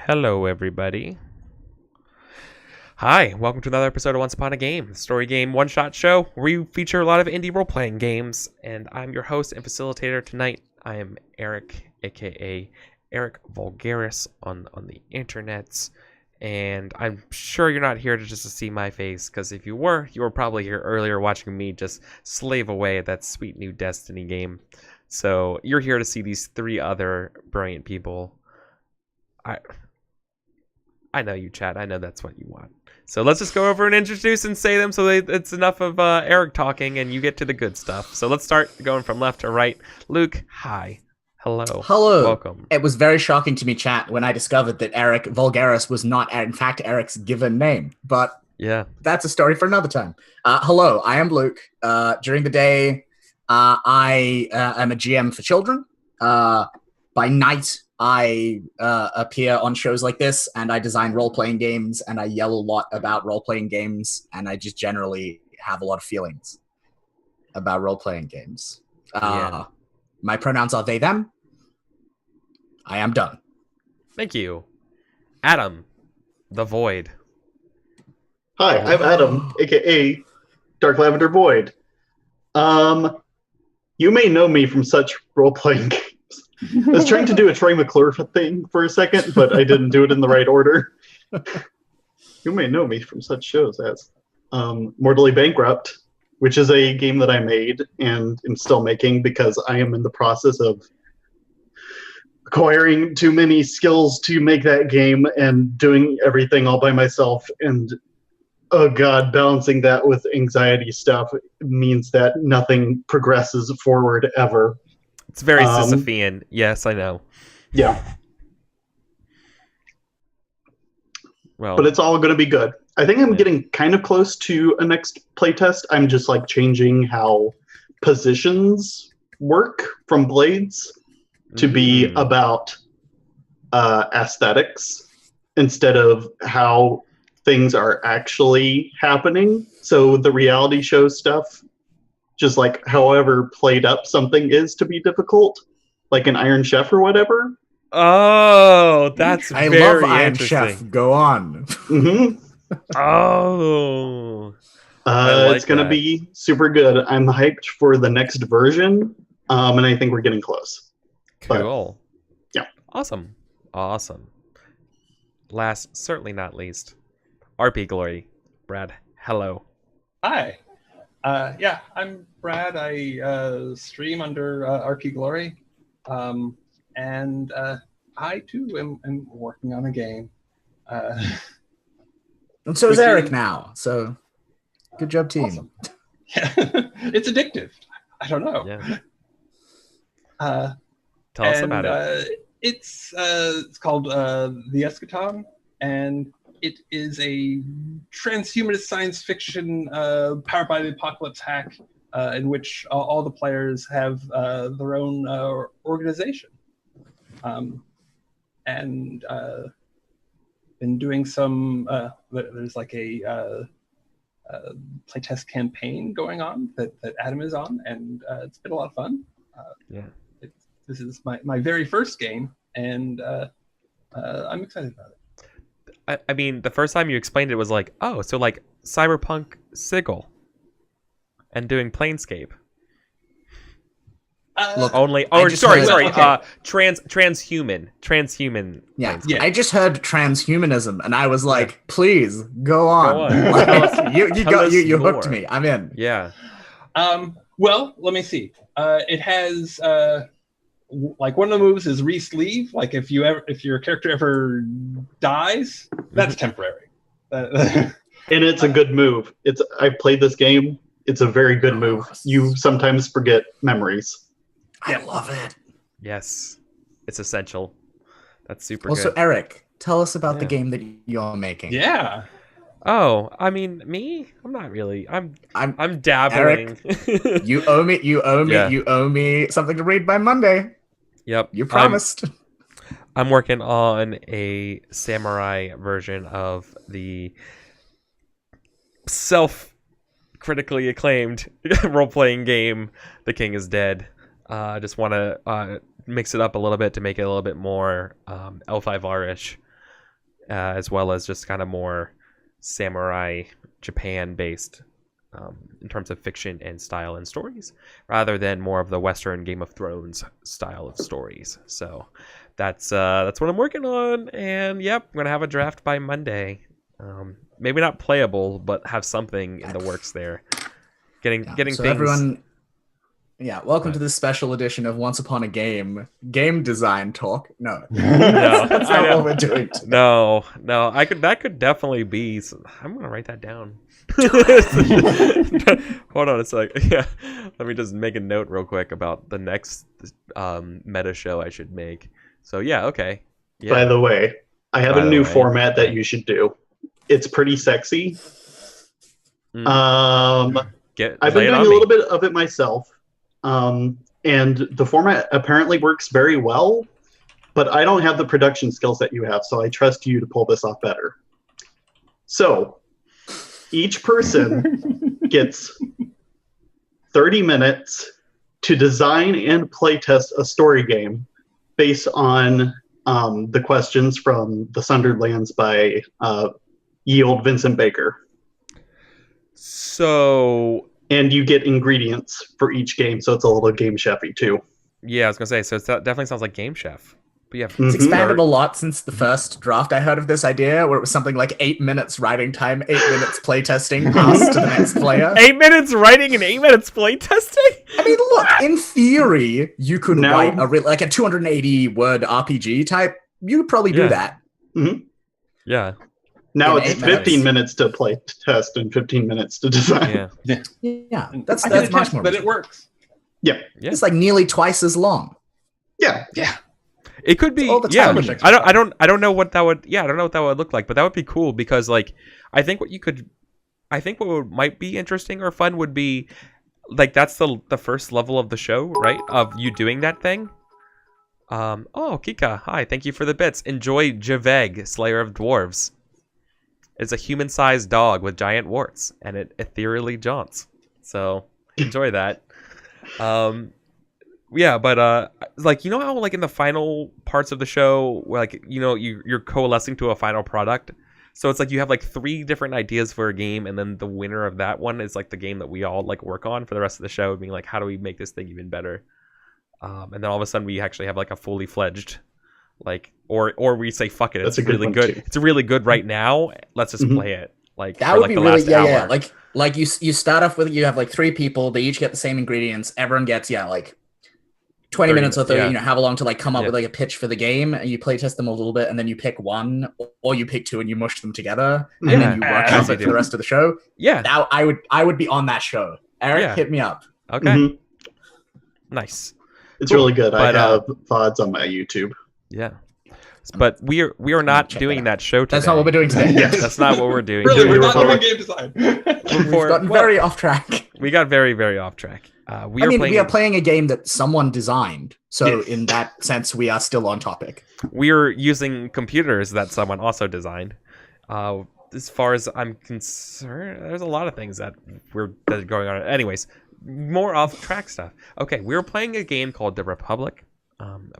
Hello, everybody. Hi, welcome to another episode of Once Upon a Game, the story game one-shot show where we feature a lot of indie role-playing games, and I'm your host and facilitator tonight. I am Eric, aka Eric Vulgaris on the internets, and I'm sure you're not here just to see my face, because if you were probably here earlier watching me just slave away at that sweet new Destiny game. So you're here to see these three other brilliant people. I know you, chat. I know that's what you want. So let's just go over and introduce and say them so it's enough of Eric talking and you get to the good stuff. So let's start going from left to right. Luke, hi. Hello. Hello. Welcome. It was very shocking to me, chat, when I discovered that Eric Vulgaris was not, in fact, Eric's given name. But yeah, that's a story for another time. Hello, I am Luke. During the day, I am a GM for children. By night, I appear on shows like this, and I design role-playing games, and I yell a lot about role-playing games, and I just generally have a lot of feelings about role-playing games. My pronouns are they, them. I am done. Thank you. Adam, the Void. Hi, I'm Adam, aka Dark Lavender Void. You may know me from such role-playing games. I was trying to do a Troy McClure thing for a second, but I didn't do it in the right order. You may know me from such shows as Mortally Bankrupt, which is a game that I made and am still making because I am in the process of acquiring too many skills to make that game and doing everything all by myself. And oh god, balancing that with anxiety stuff means that nothing progresses forward ever. It's very Sisyphean. Yes, I know. Yeah. Well, but it's all going to be good. I think I'm getting kind of close to a next playtest. I'm just like changing how positions work from blades to be about aesthetics instead of how things are actually happening. So the reality show stuff, just like however played up something is to be difficult, like an Iron Chef or whatever. Oh, that's I very love Iron interesting. Chef. Go on. Mm-hmm. Oh, it's going to be super good. I'm hyped for the next version, and I think we're getting close. Cool. But, yeah. Awesome. Last, certainly not least, RP Glory. Brad, hello. Hi. I'm Brad. I stream under RP Glory. And I, too, am working on a game. And so is Eric now. So good job, team. Awesome. Yeah. It's addictive. I don't know. Yeah. Tell us about it. It's called The Eschaton, and it is a transhumanist science fiction powered by the apocalypse hack in which all the players have their own organization. And been doing some, there's like a playtest campaign going on that Adam is on, and it's been a lot of fun. This is my very first game, and I'm excited about it. I mean, the first time you explained it was like, oh, so like Cyberpunk Sigil and doing Planescape. Look, only. Oh, sorry. Okay. Transhuman. Yeah. Planescape. I just heard transhumanism, and I was like, please go on. Go on. Like, you hooked more. me. I'm in. Yeah. Well, let me see. It has like one of the moves is re-sleeve. Like if your character ever dies, that's temporary. And it's a good move. I played this game. It's a very good move. You sometimes forget memories. I love it. Yes. It's essential. That's super Well, good. so Eric, tell us about the game that you're making. Yeah. Oh, I mean, me? I'm not really. I'm dabbling. Eric, you owe me something to read by Monday. Yep. You promised. I'm working on a samurai version of the self-critically acclaimed role-playing game, The King is Dead. I just want to mix it up a little bit to make it a little bit more L5R-ish. as well as just kind of more samurai Japan based in terms of fiction and style and stories, rather than more of the Western Game of Thrones style of stories. So that's what I'm working on, and yep, I'm gonna have a draft by Monday. Maybe not playable, but have something in the works there. Getting So things. everyone, welcome to this special edition of Once Upon a Game design talk. No, No, that's I not know. what we're doing today. No, that could definitely be. I'm gonna write that down. Hold on a sec. Yeah, let me just make a note real quick about the next meta show I should make. So yeah, okay. Yeah. By the way, I have By a the new way, format that yeah. you should do. It's pretty sexy. Mm. I've Lay been it doing on a me. little bit of it myself, and the format apparently works very well. But I don't have the production skills that you have, so I trust you to pull this off better. So each person gets 30 minutes to design and playtest a story game based on the questions from The Sundered Lands by ye old Vincent Baker. So And you get ingredients for each game, so it's a little Game Chef-y too. yeah, I was gonna say. So it definitely sounds like Game Chef. But yeah, It's Mhm. expanded a lot since the first draft I heard of this idea, where it was something like 8 minutes writing time, 8 minutes playtesting, pass to the next player. 8 minutes writing and 8 minutes playtesting. I mean, look, in theory, you could Now- write like a 280 word RPG type. You could probably do Yeah. that. Yeah, Now In it's 8 minutes. 15 minutes to play test and 15 minutes to design. yeah, Yeah, And that's I can much attest more. that it works. yeah. It's like nearly twice as long. Yeah. It could be. all the Yeah, time. I don't know what that would. Yeah, I don't know what that would look like, but that would be cool because like I think what might be interesting or fun would be like that's the first level of the show, right? Of you doing that thing. Oh, Kika, hi, thank you for the bits. Enjoy Javeg, Slayer of Dwarves. It's a human-sized dog with giant warts, and it ethereally jaunts. So enjoy that. Yeah, but like you know how like in the final parts of the show, where, like you know you're coalescing to a final product. So it's like you have like 3 different ideas for a game, and then the winner of that one is like the game that we all like work on for the rest of the show, being like, how do we make this thing even better? And then all of a sudden we actually have like a fully fledged, like, or we say fuck it, it's That's a good really one, good. too. It's really good right now. Let's just Mhm. play it. Like That for would like be the really last hour. Like you start off with you have like 3 people, they each get the same ingredients. Everyone gets like 20 minutes or 30, yeah. you know, however long to like come up Yeah. with like a pitch for the game, and you play test them a little bit, and then you pick one, or you pick 2 and you mush them together, and Yeah. then you work That's out what I it for do. the rest of the show. Yeah. That I would be on that show. Eric, Yeah. hit me up. Okay. Mhm. Nice. It's Cool. really good. But, I have VODs on my YouTube. Yeah. But we are not check doing that out. that show today. That's not what we're doing today. Yes. That's not what we're doing. Really, Doing we're the not doing Republic. game design. We've For- gotten well, very off track. we got very, very off track. We We are playing a game that someone designed, so Yes. in that sense, we are still on topic. We're using computers that someone also designed. As far as I'm concerned, there's a lot of things that are going on. Anyways, more off track stuff. Okay, we're playing a game called The Republic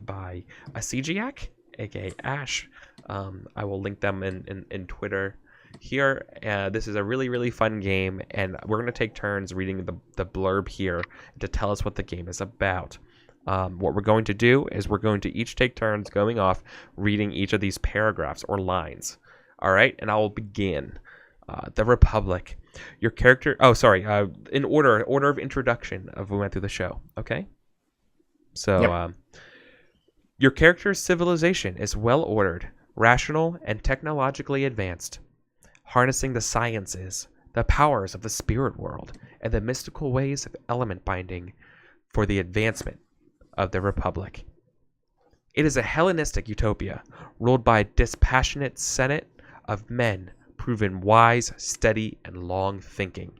by Asigiac, aka Ash. I will link them in Twitter here. This is a really, really fun game, and we're going to take turns reading the blurb here to tell us what the game is about. What we're going to do is we're going to each take turns going off reading each of these paragraphs or lines. All right, and I will begin. The Republic. Your character. Oh, sorry. In order of introduction of we went through the show. Okay. So, Yep. Your character's civilization is well ordered, rational, and technologically advanced, harnessing the sciences, the powers of the spirit world, and the mystical ways of element binding for the advancement of the Republic. It is a Hellenistic utopia ruled by a dispassionate senate of men proven wise, steady, and long-thinking,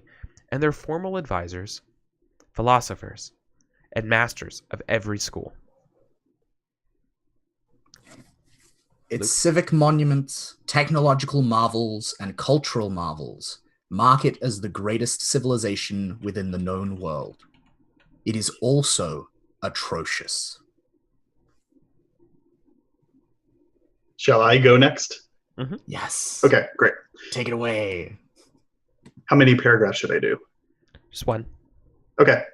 and their formal advisors, philosophers, and masters of every school. Its Luke? civic monuments, technological marvels, and cultural marvels mark it as the greatest civilization within the known world. It is also atrocious. Shall I go next? Yes. Okay, great. Take it away. How many paragraphs should I do? Just one. Okay.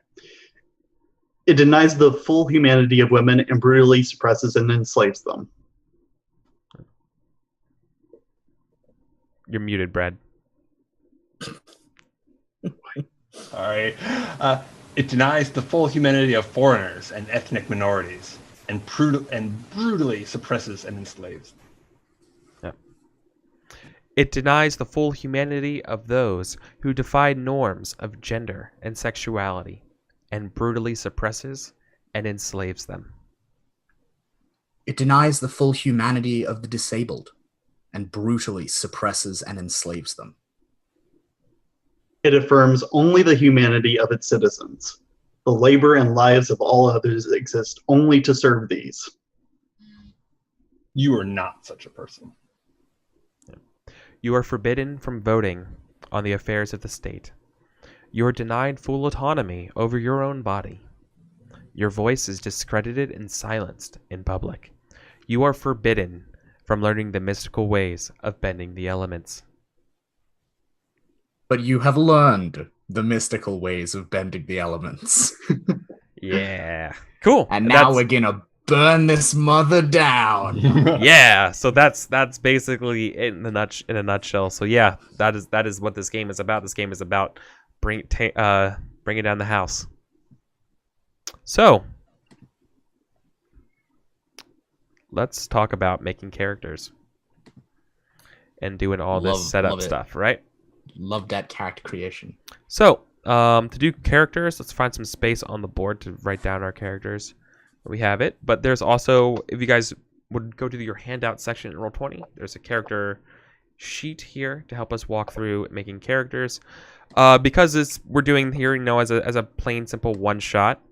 It denies the full humanity of women and brutally suppresses and enslaves them. You're muted, Brad. Sorry. It denies the full humanity of foreigners and ethnic minorities, and brutally suppresses and enslaves. It denies the full humanity of those who defy norms of gender and sexuality, and brutally suppresses and enslaves them. It denies the full humanity of the disabled and brutally suppresses and enslaves them. It affirms only the humanity of its citizens. The labor and lives of all others exist only to serve these. You are not such a person. You are forbidden from voting on the affairs of the state. You are denied full autonomy over your own body. Your voice is discredited and silenced in public. You are forbidden from learning the mystical ways of bending the elements. But you have learned the mystical ways of bending the elements. Yeah. Cool. And now we're gonna burn this mother down. Yeah, so that's basically it in a nutshell. So yeah, that is what this game is about. This game is about bringing down the house. So let's talk about making characters and doing all this setup stuff, right? Love that character creation. So to do characters, let's find some space on the board to write down our characters. We have it, but there's also, if you guys would go to your handout section in Roll20, there's a character sheet here to help us walk through making characters. Because we're doing here, as a plain simple one shot.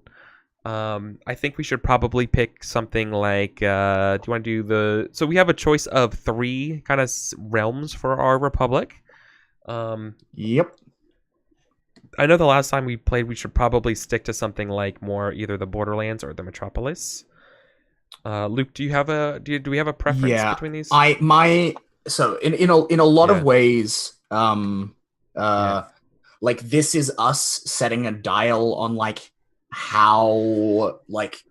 I think we should probably pick something like. Do you want to do so we have a choice of 3 kind of realms for our republic. Yep. I know the last time we played, we should probably stick to something like more either the Borderlands or the Metropolis. Luke, do we have a preference between these? So in a lot of ways, like this is us setting a dial on like how like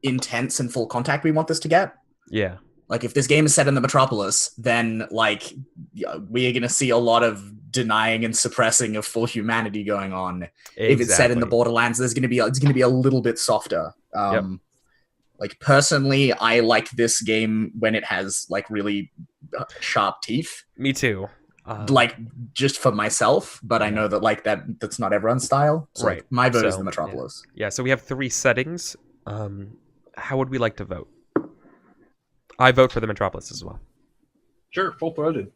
intense and full contact we want this to get. Yeah. Like if this game is set in the Metropolis, then like we are going to see a lot of denying and suppressing of full humanity going on. Exactly. If it's set in the Borderlands, it's going to be a little bit softer. Like personally, I like this game when it has like really sharp teeth. Me too. Like just for myself, but I know that like that's not everyone's style. So right. Like, my vote is the Metropolis. Yeah. So we have 3 settings. How would we like to vote? I vote for the Metropolis as well. Sure, full-throated.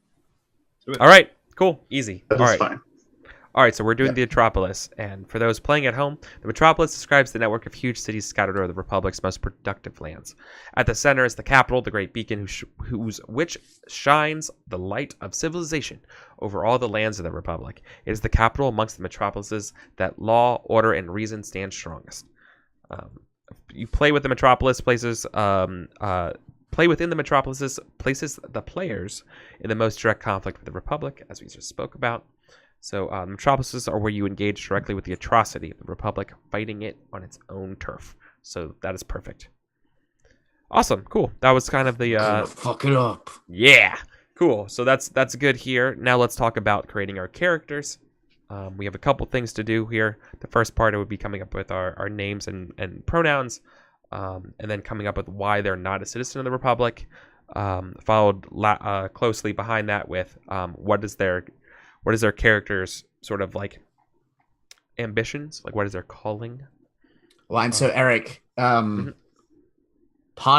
All right, cool, easy. That is fine. All right, so we're doing the Metropolis, and for those playing at home, the Metropolis describes the network of huge cities scattered over the Republic's most productive lands. At the center is the capital, the great beacon which shines the light of civilization over all the lands of the Republic. It is the capital amongst the metropolises that law, order, and reason stand strongest. You play with the Metropolis play within the Metropolises places the players in the most direct conflict with the Republic, as we just spoke about. So Metropolises are where you engage directly with the atrocity of the Republic, fighting it on its own turf. So that is perfect. Awesome, cool. That was kind of the fuck it up. Yeah, cool. So that's good here. Now let's talk about creating our characters. We have a couple things to do here. The first part, it would be coming up with our names and pronouns. And then coming up with why they're not a citizen of the Republic, followed closely behind that with what is their character's sort of like ambitions, like what is their calling. Well, and so Eric, part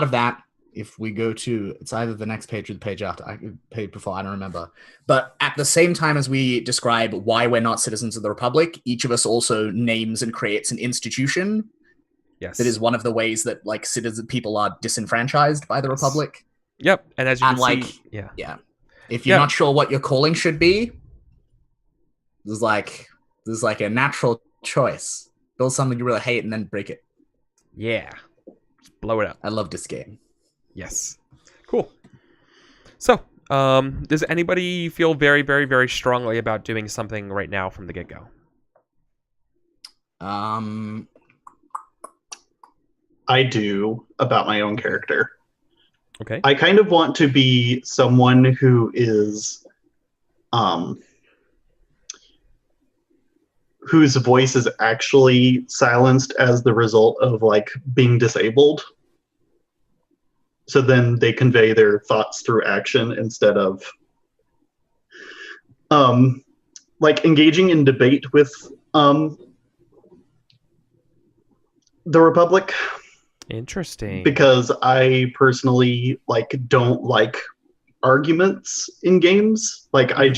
of that, if we go to, it's either the next page or the page after, page before, I don't remember. But at the same time as we describe why we're not citizens of the Republic, each of us also names and creates an institution. Yes. That is one of the ways that like people are disenfranchised by the Republic. Yep. And as you can see, yeah. If you're not sure what your calling should be, there's like a natural choice. Build something you really hate and then break it. Yeah. Just blow it up. I love this game. Yes. Cool. So, Does anybody feel very, very, very strongly about doing something right now from the get-go? I do, about my own character. Okay. I kind of want to be someone who is, whose voice is actually silenced as the result of like being disabled. So then they convey their thoughts through action instead of like engaging in debate with the Republic. Interesting. Because I personally like don't like arguments in games. Like I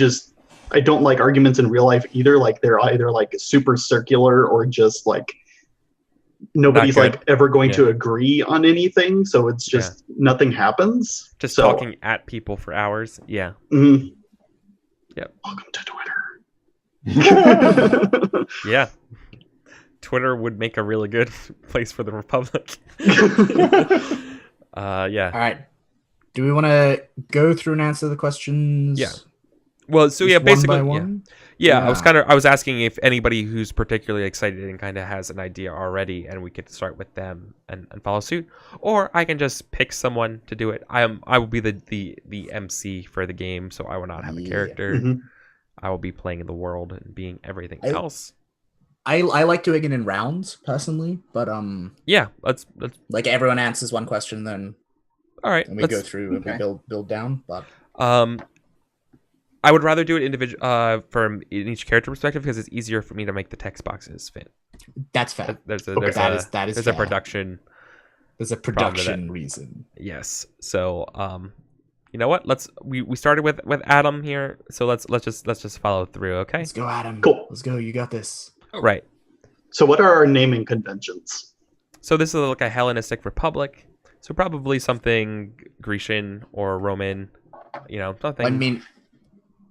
don't like arguments in real life either. Like they're either like super circular or just like nobody's like ever going to agree on anything. So it's just nothing happens. Just talking at people for hours. Yeah. Mm-hmm. Yep. Welcome to Twitter. Yeah. Twitter would make a really good place for the Republic. Yeah. All right. Do we want to go through and answer the questions? Yeah. Well, so yeah, Just basically, one by one? Yeah. Yeah. I was asking if anybody who's particularly excited and kind of has an idea already, and we could start with them and follow suit, or I can just pick someone to do it. I will be the MC for the game, so I will not have a character. Mhm. I will be playing in the world and being everything else. I like doing it in rounds personally, but Yeah, let's like everyone answers one question, then all right. we go through and we build down. But I would rather do it individual from each character perspective because it's easier for me to make the text boxes fit. that's fair. There's that is there's fair. a production. There's a production reason. Yes. So you know what? We started with Adam here, so let's just follow through. Okay. Let's go, Adam. Cool. Let's go. You got this. Right. So what are our naming conventions? So this is like a Hellenistic republic. So probably something Grecian or Roman. You know, something. I mean,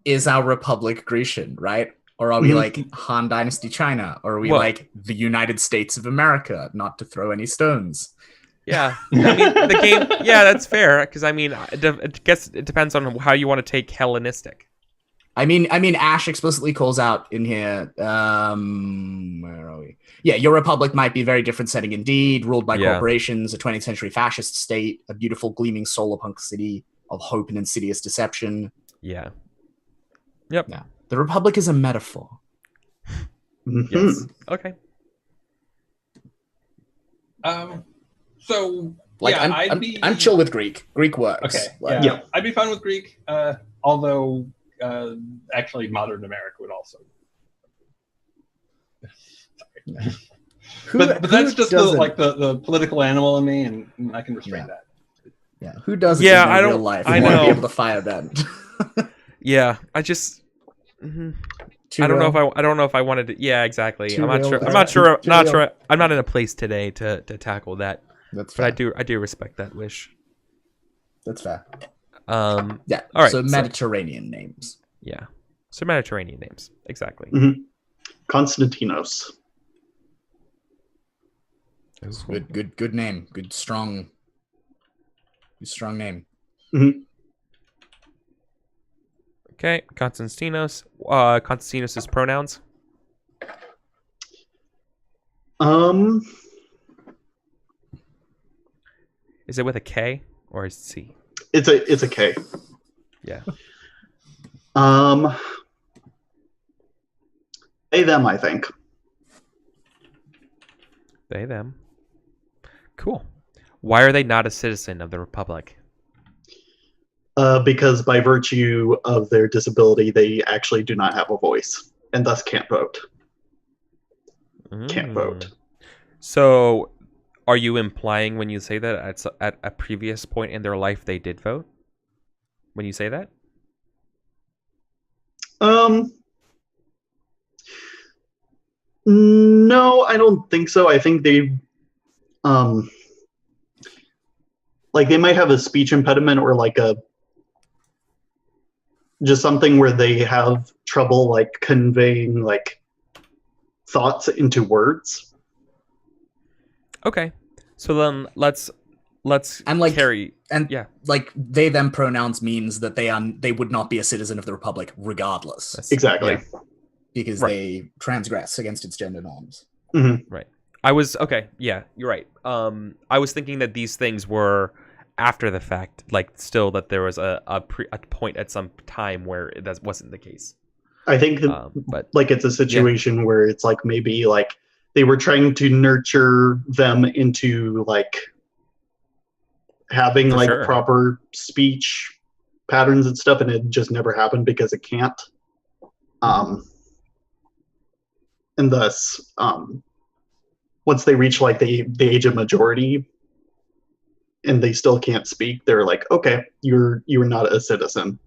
is our republic Grecian, right? Or are we like Han Dynasty China? Or are we like the United States of America? Not to throw any stones. Yeah, I mean the game. Yeah, that's fair. Because I mean, I guess it depends on how you want to take Hellenistic. I mean, Ash explicitly calls out in here. Where are we? Yeah, your republic might be a very different setting indeed, ruled by corporations, a 20th century fascist state, a beautiful gleaming solar punk city of hope and insidious deception. Yeah. Yep. Yeah. The republic is a metaphor. Yes. Okay. So Like, yeah, I'm chill with Greek. Greek works. Okay. Like, Yeah. I'd be fine with Greek. Although actually modern America would also. But that's just the political animal in me, and I can restrain that. Yeah, who doesn't? Yeah, in real life? I want to know. be able to fire bend. Yeah, I just. I don't know if I wanted to. Yeah, exactly. Too I'm not real? sure. I'm That's not sure. too Not real. sure. I'm not in a place today to tackle that. That's But fair. I do respect that wish. That's fair. Yeah. Yeah. All right, So so- Mediterranean names. Yeah. So Mediterranean names. Exactly. Konstantinos. Good name. Good strong name. Okay. Konstantinos. Konstantinos' pronouns. Is it with a K or a C? It's a K. Yeah. They them, I think. They them. Cool. Why are they not a citizen of the Republic? Because by virtue of their disability, they actually do not have a voice, and thus can't vote. Can't vote. So, are you implying when you say that at a previous point in their life they did vote? When you say that? No, I don't think so. I think they, like they might have a speech impediment or like just something where they have trouble like conveying like thoughts into words. Okay. So then let's let's And, like, carry. And Yeah. like they them pronouns means that they would not be a citizen of the Republic regardless, That's- Exactly. yeah. because Right. they transgress against its gender norms. I was okay. Yeah, you're right. I was thinking that these things were after the fact, like still that there was a point at some time where that wasn't the case. I think But like it's a situation where it's like maybe like they were trying to nurture them into like having For like sure. proper speech patterns and stuff, and it just never happened because it can't. And thus, once they reach like the age of majority and they still can't speak, they're like, okay, you're not a citizen.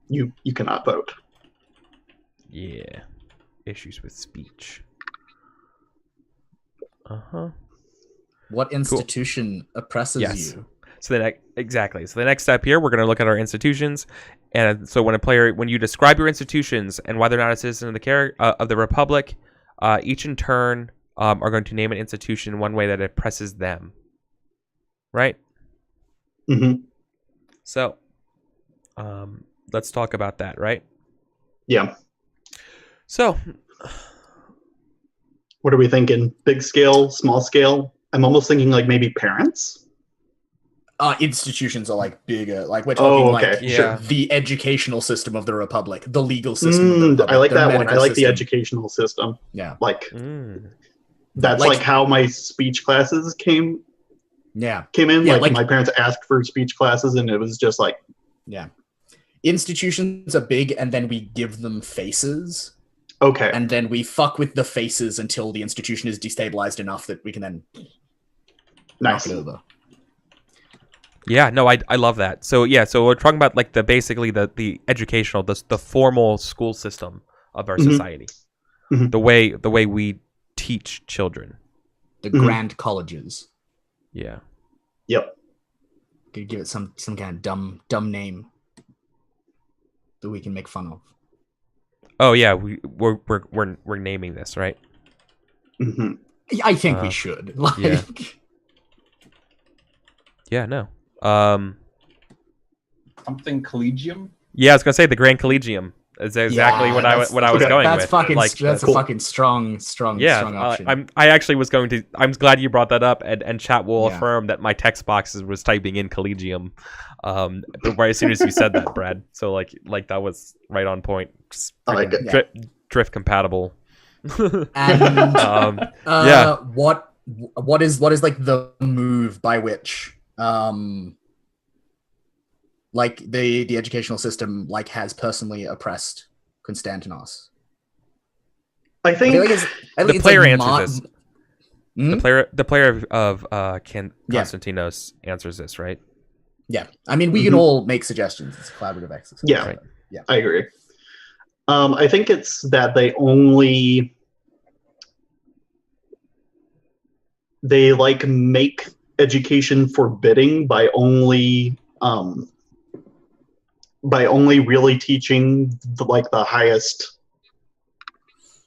You cannot vote. yeah, issues with speech. Uh-huh. What institution oppresses Yes. you? So exactly. So the next step here, we're going to look at our institutions, and so when you describe your institutions and why they're not a citizen of the Republic, each in turn are going to name an institution in one way that oppresses them. Right. Mm-hmm. So, let's talk about that. Right. Yeah. So, What are we thinking? Big scale, small scale? I'm almost thinking like maybe parents. Institutions are like bigger. Like we're talking okay. like Yeah. the educational system of the Republic, the legal system of the Republic. I like the that one. I medical like the system. educational system. Yeah, Like mm, that's Like- like how my speech classes came yeah, in. Yeah, like, like- my parents asked for speech classes, and it was just like, yeah. Institutions are big, and then we give them faces, okay, and then we fuck with the faces until the institution is destabilized enough that we can then nice. knock it over. yeah. No, I love that. So yeah. So we're talking about like the educational, the formal school system of our Mhm. society, Mhm. the way we teach children. The Mhm. grand colleges. Yeah. Yep. Could give it some kind of dumb name that we can make fun of. Oh yeah. We're naming this, right? hmm I think we Uh, should. Like, yeah. Yeah. No. Something collegium. Yeah, I was gonna say the Grand Collegium is exactly Yeah, what I was okay. going that's with. fucking. Like, That's cool. a fucking strong yeah, option. I actually was going to. I'm glad you brought that up, and chat will Yeah. affirm that my text boxes was typing in Collegium, right as soon as you said that, Brad. So like that was right on point. Just I like freaking it. drift compatible. And yeah. what is like the move by which like the educational system like has personally oppressed Konstantinos? I I think feel like it's, I The think player it's answers this. Hmm? The player of Yeah. Konstantinos answers this, right? Yeah, I mean we can all make suggestions. It's a collaborative exercise. Yeah. Right. Yeah. I agree. I think it's that they like make education forbidding by only really teaching the highest,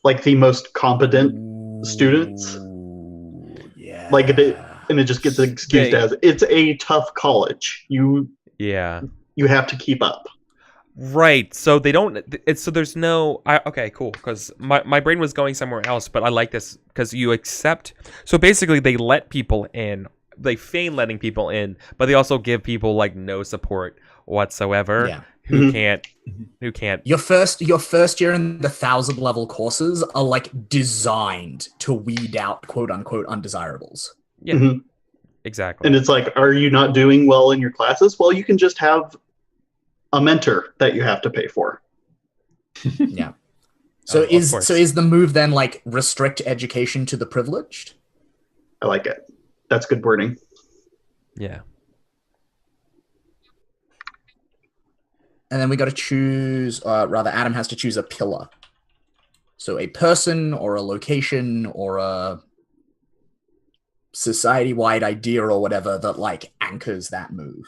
like the most competent students. Ooh, yeah. Like and it just gets excused as it's a tough college. You Yeah. have to keep up. Right. So they don't. So there's no. Okay. Cool. Because my brain was going somewhere else, but I like this because you accept. So basically, they let people in. They feign letting people in, but they also give people like no support whatsoever. Yeah. Who Mhm. can't. Your first year in the 1,000 level courses are like designed to weed out quote unquote undesirables. Yeah. Mhm. Exactly. And it's like, are you not doing well in your classes? Well, you can just have a mentor that you have to pay for. Yeah. So Of course. is the move then like restrict education to the privileged? I like it. That's good wording. Yeah. And then we got to choose, rather, Adam has to choose a pillar. So a person or a location or a society-wide idea or whatever that like anchors that move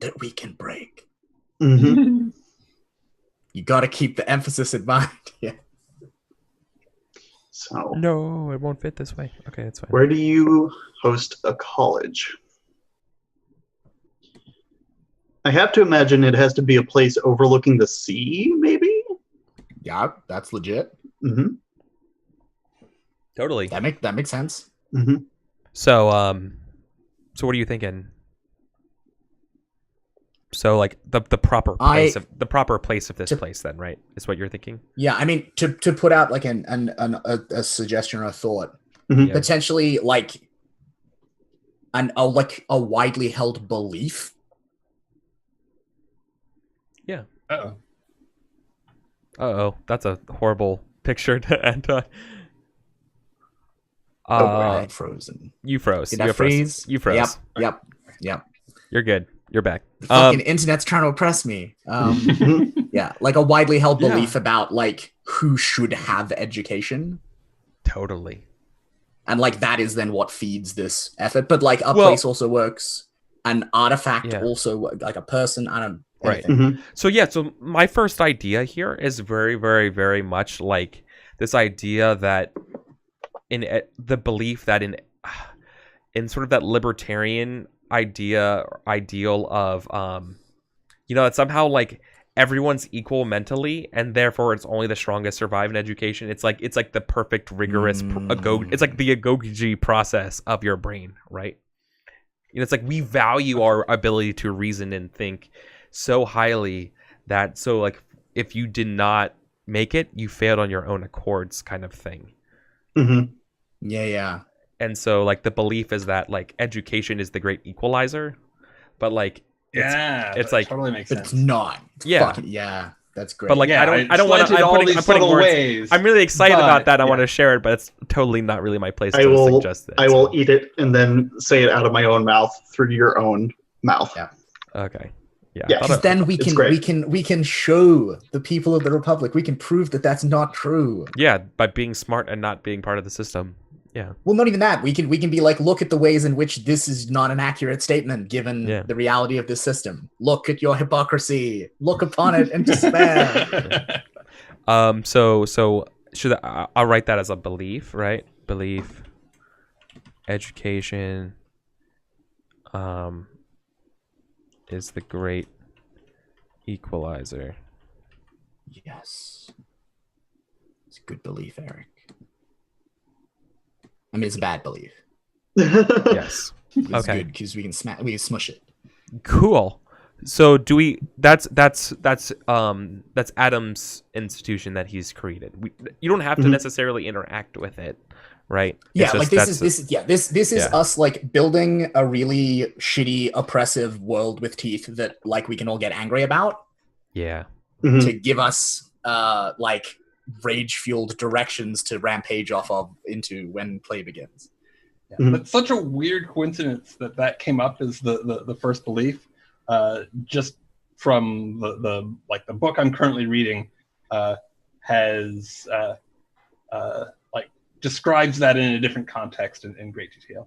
that we can break. Mm-hmm. You got to keep the emphasis in mind. Yeah. So, No, it won't fit this way. Okay, that's fine. where do you host a college? I have to imagine it has to be a place overlooking the sea, maybe? Yeah, that's legit. Mm-hmm. Totally. That makes sense. Mm-hmm. So, so what are you thinking? So, like the proper place of this place, then, right? Is what you're thinking? Yeah, I mean to put out like a suggestion or a thought, Mhm. Yeah. potentially like a widely held belief. Uh-oh. Uh-oh, that's a horrible picture to end on. I had frozen. You froze. Did You I froze. freeze? You froze. Yep. You're good. You're back. The fucking internet's trying to oppress me. Yeah, like a widely held Yeah. belief about like who should have education, Totally. and like that is then what feeds this effort. But like a Well- place also works, an artifact Yeah. also like a person. I don't. Right. anything. Mm-hmm. So yeah, so my first idea here is very, very, very much like this idea that the belief that in sort of that libertarian ideal of that somehow like everyone's equal mentally and therefore it's only the strongest survive in education. It's like the perfect rigorous it's like the agoge process of your brain, right? It's like we value our ability to reason and think so highly that so like if you did not make it, you failed on your own accords, kind of thing. Mm-hmm. Yeah. And so like the belief is that like education is the great equalizer, but like it's that like totally makes But sense. it's not. Yeah. Yeah. That's great. but like Yeah, I don't want to. slanted all I'm these putting subtle words. ways. I'm really excited but, about that. I yeah. want to share it, but it's totally not really my place I to will suggest it. I will eat it and then say it out of my own mouth through your own mouth. Yeah. Okay. Yeah. Yeah. I thought because then It's great. we can show the people of the Republic, we can prove that that's not true. yeah, by being smart and not being part of the system. Yeah. Well, not even that. We can be like, look at the ways in which this is not an accurate statement given Yeah. the reality of this system. Look at your hypocrisy. Look upon it in despair. So should I'll write that as a belief, right? Belief, education, is the great equalizer. Yes. It's a good belief, Eric. I mean, it's a bad belief. Yes. It's Okay. good because we can smush it. Cool. So do we? That's Adam's institution that he's created. You don't have to Mhm. necessarily interact with it, right? Yeah, It's like just- this is Yeah. us like building a really shitty, oppressive world with teeth that like we can all get angry about Yeah. Mhm. to give us like rage-fueled directions to rampage off of into when play begins. Mhm. That's such a weird coincidence that came up as the first belief. Just from the book I'm currently reading has like describes that in a different context in great detail.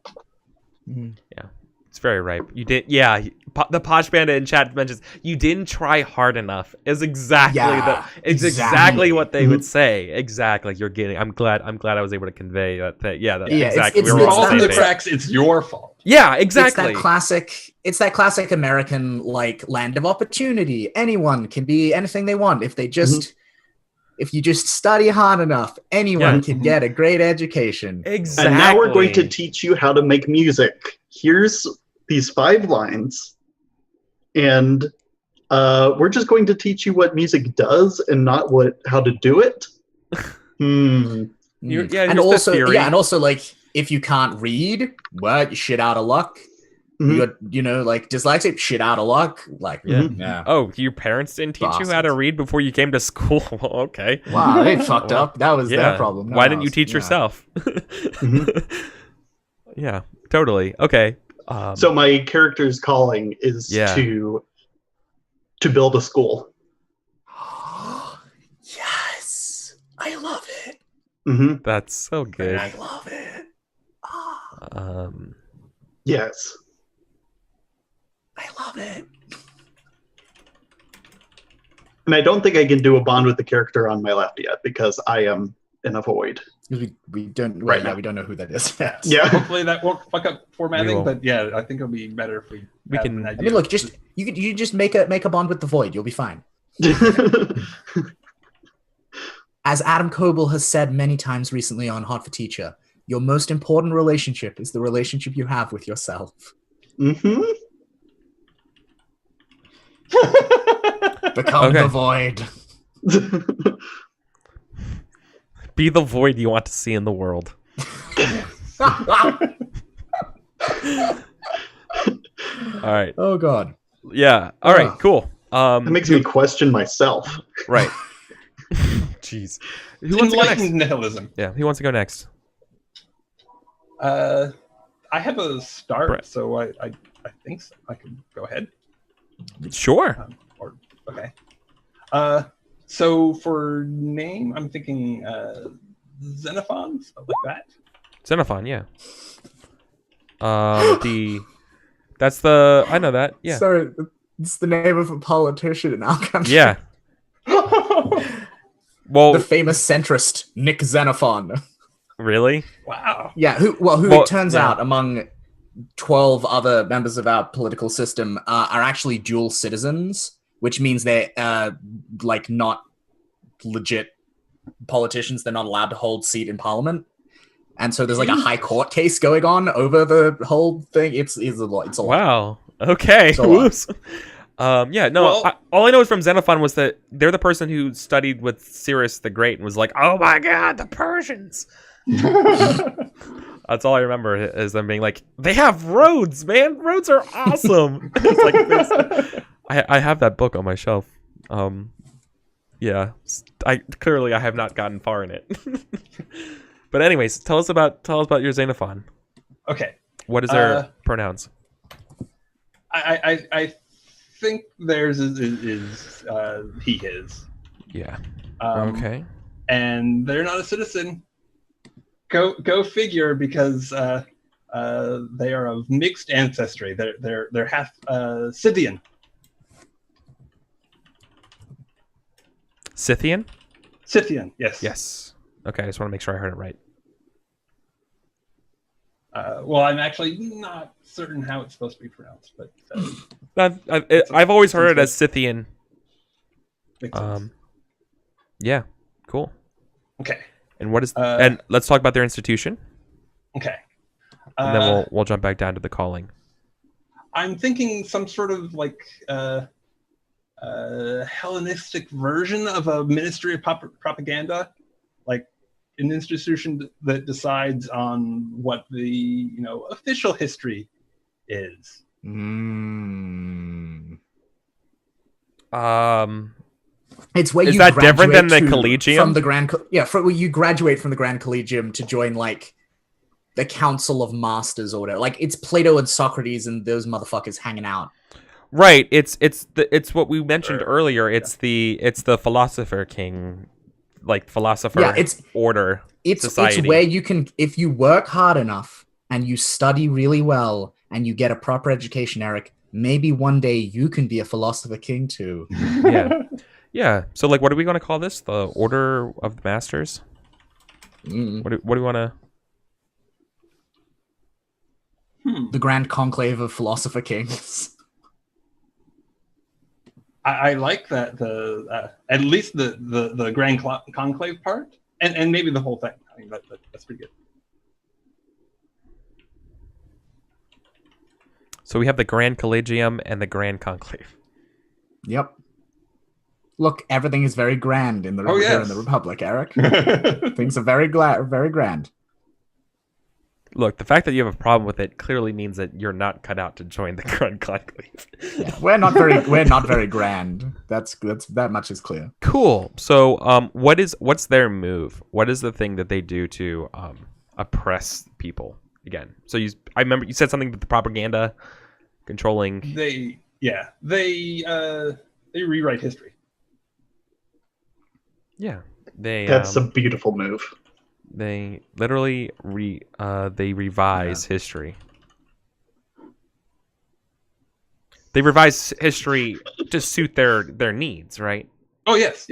It's very ripe. You did, yeah. The Posh Bandit in chat mentions you didn't try hard enough. Is exactly Yeah, it's exactly. exactly what they would Mhm. say. Exactly. You're getting. I'm glad I was able to convey that. Yeah. That, Yeah, it's- exactly. it's- we were it's all on All the not same the page. cracks, it's your fault. Yeah. Exactly. It's that classic American like land of opportunity. Anyone can be anything they want if they just if you just study hard enough. Anyone Yeah. can get a great education. Exactly. And now we're going to teach you how to make music. Here's these 5 lines. And we're just going to teach you what music does and not how to do it. Yeah, and here's the also theory. also like if you can't read, what you shit out of luck. Mhm. You got like dyslexic, shit out of luck. Like Yeah. yeah. Oh, your parents didn't teach you how to Bastards. read before you came to school. Well, okay. Wow, they fucked up. That was Yeah. their problem. not Why didn't you ours. teach Yeah. yourself? Yeah. Totally. Okay. So my character's calling is Yeah. to build a school. Yes, I love it. Hmm That's so good. I love it. Ah, Yes. I love it. And I don't think I can do a bond with the character on my left yet because I am in a void. We don't Right yeah, now. we don't know who that is yet. Yeah. Hopefully that won't fuck up We formatting, will. but yeah, I think it'll be better if we have can- an I idea. I mean, look, just you just make a bond with the void. You'll be fine. As Adam Coble has said many times recently on Hot for Teacher, your most important relationship is the relationship you have with yourself. Mm-hmm. Become Okay. the void. Be the void you want to see in the world. All right. Oh god. Yeah. All right. Ugh. Cool. That makes me question myself. Right. Jeez. Who wants to go next? Enlightened nihilism. Yeah. Who wants to go next? I have a start, Brett. so I think so. I can go ahead. Sure. Or okay. So for name, I'm thinking Xenophon, stuff like that. Xenophon. Yeah. I know that. Yeah. Sorry, it's the name of a politician in our country. Yeah. Well, The famous centrist Nick Xenophon. really? Wow. Yeah, who Well, it turns yeah. out among 12 other members of our political system are actually dual citizens, which means they're like not legit politicians. They're not allowed to hold seat in parliament. And so there's like a high court case going on over the whole thing. It's a lot. It's a lot. Wow. Okay. So, Whoops. Yeah. No. Well- All I know is from Xenophon was that they're the person who studied with Cyrus the Great and was like, "Oh my God, the Persians." That's all I remember is them being like, "They have roads, man. Roads are awesome." It's like this. I have that book on my shelf. Yeah. I have not gotten far in it. But anyways, tell us about your Xenophon. Okay. What is their pronouns? I think theirs is he his. Yeah. Okay. And they're not a citizen. Go figure, because they are of mixed ancestry. They're half Scythian. Scythian? Scythian, yes. Yes. Okay, I just want to make sure I heard it right. Well, I'm actually not certain how it's supposed to be pronounced, but I've always heard it as Scythian. makes sense. Yeah. Cool. Okay. And what is? And let's talk about their institution, Okay. and then we'll jump back down to the calling. I'm thinking some sort of like Hellenistic version of a ministry of propaganda, like an institution that decides on what the official history is. It's where Is you that different than the graduate Collegium? From the where you graduate from the Grand Collegium to join like the Council of Masters or whatever. Like it's Plato and Socrates and those motherfuckers hanging out. Right. It's what we mentioned earlier. It's the philosopher king, like philosopher order. It's society. where you can, if you work hard enough and you study really well and you get a proper education, Eric, maybe one day you can be a philosopher king too. Yeah. Yeah. So like, what are we going to call this? The Order of the Masters? What do we want to? The Grand Conclave of Philosopher Kings. I like that at least the Grand Conclave part, and maybe the whole thing. I mean, that's pretty good. So we have the Grand Collegium and the Grand Conclave. Yep. Look, everything is very grand in the here in the Republic, Eric. Things are very grand. Look, the fact that you have a problem with it clearly means that you're not cut out to join the Grand Conclave. Yeah, we're not very grand. That's that much is clear. Cool. So, what's their move? What is the thing that they do to oppress people again? So I remember you said something about the propaganda controlling. They rewrite history. Yeah, That's a beautiful move. They literally revise history. They revise history to suit their needs, right? Oh yes.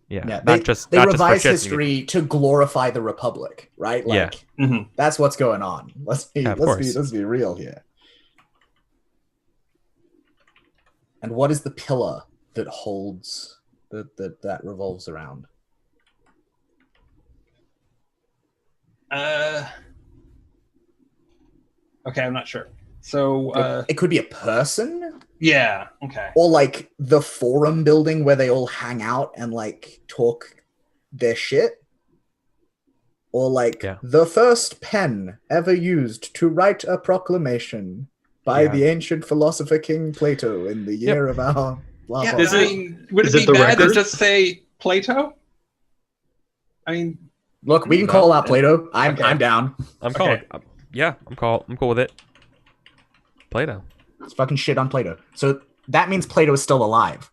Yeah, Yeah, not just they not just for revise shits and history to glorify the Republic, right? Yeah. Mhm. That's what's going on. Let's be Yeah, of let's be course. let's be real here. And what is the pillar that holds that revolves around? Okay, I'm not sure. So It could be a person, yeah, okay. or like the forum building where they all hang out and like talk their shit, or like Yeah. the first pen ever used to write a proclamation by Yeah. the ancient philosopher King Plato in the year of our blah Yeah, blah. Is blah. I it- mean, would it is it be the bad to record? just say Plato? I mean, Look, we can No. call out Plato. I'm Okay. I'm down. I'm Okay. calling. I'm cool with it. Plato. It's fucking shit on Plato. So that means Plato is still alive.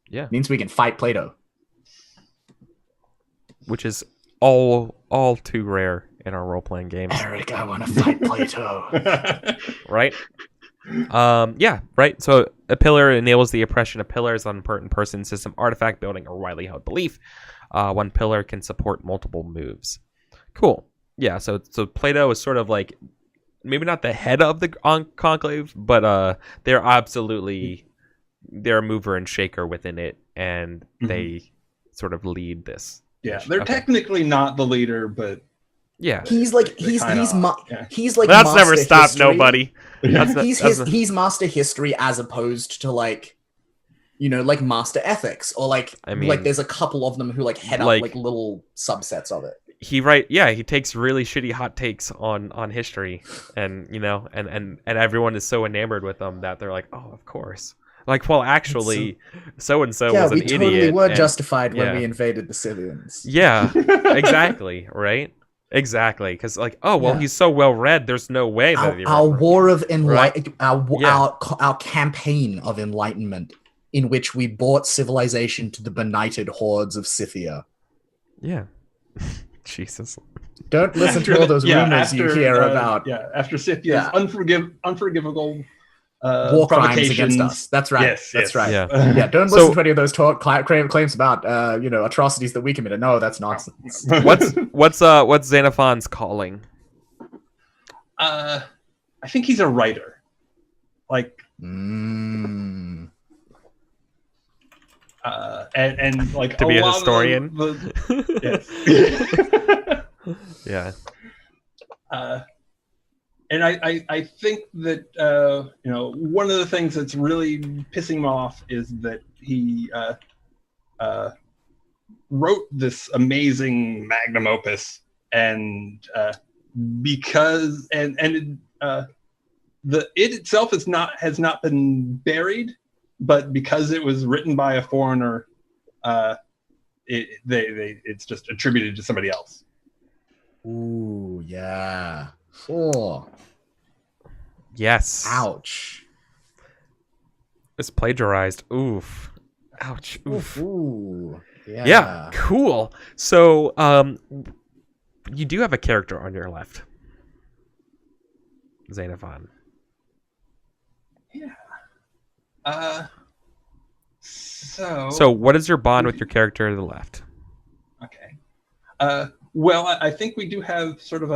Yeah, Means we can fight Plato. which is all too rare in our role playing games, Eric, I want to fight Plato. right? Yeah, right. So a pillar enables the oppression of pillars on a person, system, artifact, building, or widely held belief. One pillar can support multiple moves. Cool. Yeah. So Plato is sort of like maybe not the head of the conclave, but they're a mover and shaker within it, and they sort of lead this. yeah, they're Okay. technically not the leader, but Yeah. He's like They he's kinda he's are, yeah. he's like That's master never stopped history. nobody. That's not, that's not- He's master history as opposed to like, you know, like master ethics, or like I mean, like there's a couple of them who like head like- up like little subsets of it. he takes really shitty hot takes on history, and you know, and everyone is so enamored with them that they're like, oh, of course. Like, well, actually, so and so Yeah, was an we totally idiot. were and- justified when yeah. we invaded the Scythians. Yeah, exactly, right? Exactly, because like, oh well, Yeah. he's so well read. There's no way that Our war of Right. our campaign of enlightenment, in which we brought civilization to the benighted hordes of Scythia. Yeah. Jesus. Don't listen After to all the- those yeah, rumors you after, hear about Yeah, after Scythia's Yeah. unforgivable war crimes against provocations. us. That's right. Yes, That's yes. right. Yeah. Yeah, don't So- listen to any of those claims about you know, atrocities that we committed. No, that's nonsense. What's Xenophon's calling? I think he's a writer. Like, Mm. and like To be a lot of historian? yes. Yeah. And I think that you know, one of the things that's really pissing him off is that he wrote this amazing magnum opus, and because the it itself has not been buried, but because it was written by a foreigner, it's just attributed to somebody else. Ooh, yeah. Oh, Yes. ouch. It's plagiarized. Oof. Ouch. Oof. Ooh, yeah. Yeah. Cool. So, you do have a character on your left, Xenophon. So, what is your bond with your character to the left? Okay. Well, I think we do have sort of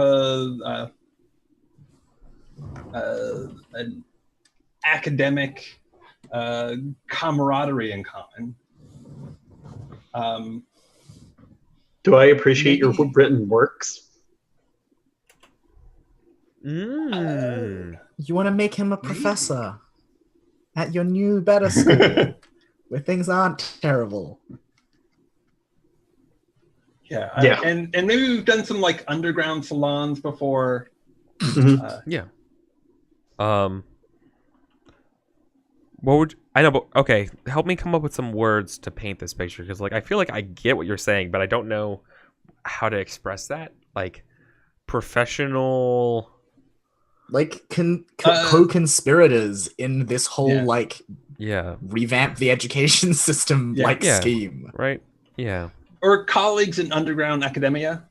an academic camaraderie in common. Do I appreciate your written works? Mm. You want to make him a professor at your new better school where things aren't terrible. Yeah. Yeah. And maybe we've done some like underground salons before. Yeah. What would I know? But okay, help me come up with some words to paint this picture, because like I feel like I get what you're saying, but I don't know how to express that. Like professional. Like co-conspirators in this whole Yeah. like Yeah. revamp the education system Yeah. like Yeah. scheme. Right. Yeah. Or colleagues in underground academia.